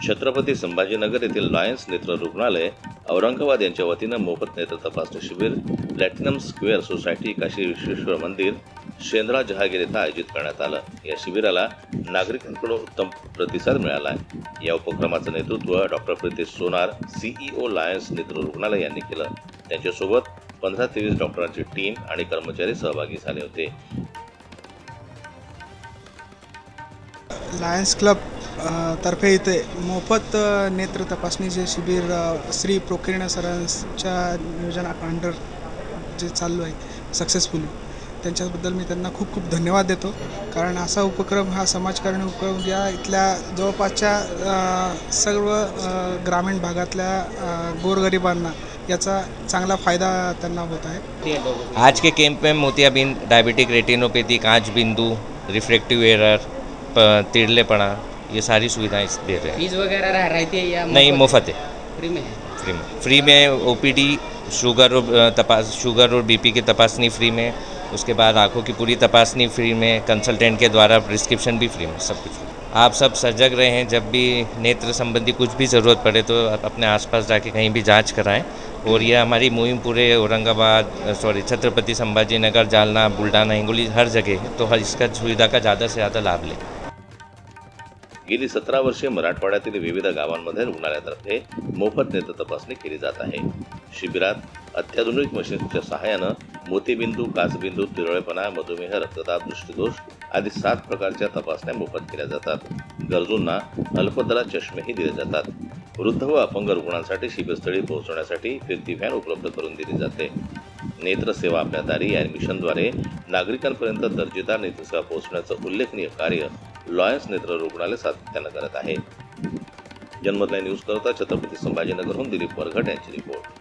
छत्रपती संभाजीनगर येथील लायन्स नेत्र रुग्णालय औरंगाबाद यांच्या वतीनं मोफत नेत्र तपासणी शिबिर platinum square society Kashi Vishweshwar मंदिर शेंद्रा जहागीर येथे आयोजित करण्यात आलं। या शिबिराला नागरिकांकडून उत्तम प्रतिसाद मिळाला आहे। या उपक्रमाचं नेतृत्व डॉक्टर प्रीतेश सोनार सीईओ लायन्स नेत्र रुग्णालय यांनी केलं। त्यांच्यासोबत 15 ते 20 डॉक्टरांची टीम आणि कर्मचारी सहभागी झाले होते। लायन्स क्लब तर्फे इथे मोफत नेत्र तपासणीचे शिबिर श्री प्रोकिर्णा सरांच्या नियोजना अंडर जे चालू आहे सक्सेसफुली, त्यांच्याबद्दल मी त्यांना खूप खूप धन्यवाद देतो। कारण असा उपक्रम हा समाजकारणी उपक्रम या इथल्या जवळपासच्या सर्व ग्रामीण भागातल्या गोरगरिबांना याचा चांगला फायदा त्यांना होत आहे। आज के कैंप में मोतियाबिंद, डायबिटिक रेटिनोपैथी, कांच बिंदु, रिफ्रैक्टिव एरर, तिरलेपना, ये सारी सुविधाएं दे रहे हैं। फीस वगैरह रहती है या नहीं, मुफ्त है। फ्री में है? फ्री में ओपीडी, शुगर और बीपी की तपासनी फ्री में, उसके बाद आँखों की पूरी तपासनी फ्री में, कंसल्टेंट के द्वारा प्रिस्क्रिप्शन भी फ्री में, सब कुछ। आप सब सजग रहें, जब भी नेत्र संबंधी कुछ भी ज़रूरत पड़े तो अपने आसपास जाके कहीं भी जांच कराएं। और यह हमारी मुहिम पूरे औरंगाबाद छत्रपति संभाजीनगर, जालना, बुलढाणा, हिंगोली हर जगह है, तो इसका सुविधा का ज़्यादा से ज़्यादा लाभ लें। गेली 17 वर्षे मराठवाड्यातील विविध गावांमध्ये रुग्णालयातर्फे मोफत नेत्र तपासणी केली जात आहे। शिबिरात अत्याधुनिक मशीनच्या सहाय्यानं मोतीबिंदू, काचबिंदू, तिरळेपणा, मधुमेह, रक्तदाब, दृष्टिदोष आदी 7 प्रकारच्या तपासण्या मोफत केल्या जातात। गरजूंना अल्पदरात चष्मेही दिले जातात। वृद्ध व अपंग रुग्णांसाठी शिबिरस्थळी पोहोचण्यासाठी फिरती व्हॅन उपलब्ध करून दिली जाते। नेत्र सेवा आपल्या दारी या मिशनद्वारे नागरिकांपर्यंत दर्जेदार नेत्रसेवा पोहोचण्याचं उल्लेखनीय कार्य लायन्स नेत्र रुग्णालय सातत्यानं करत आहे। जन्मत न्यूज करता छत्रपती संभाजीनगरहून दिलीप वरघट यांची रिपोर्ट।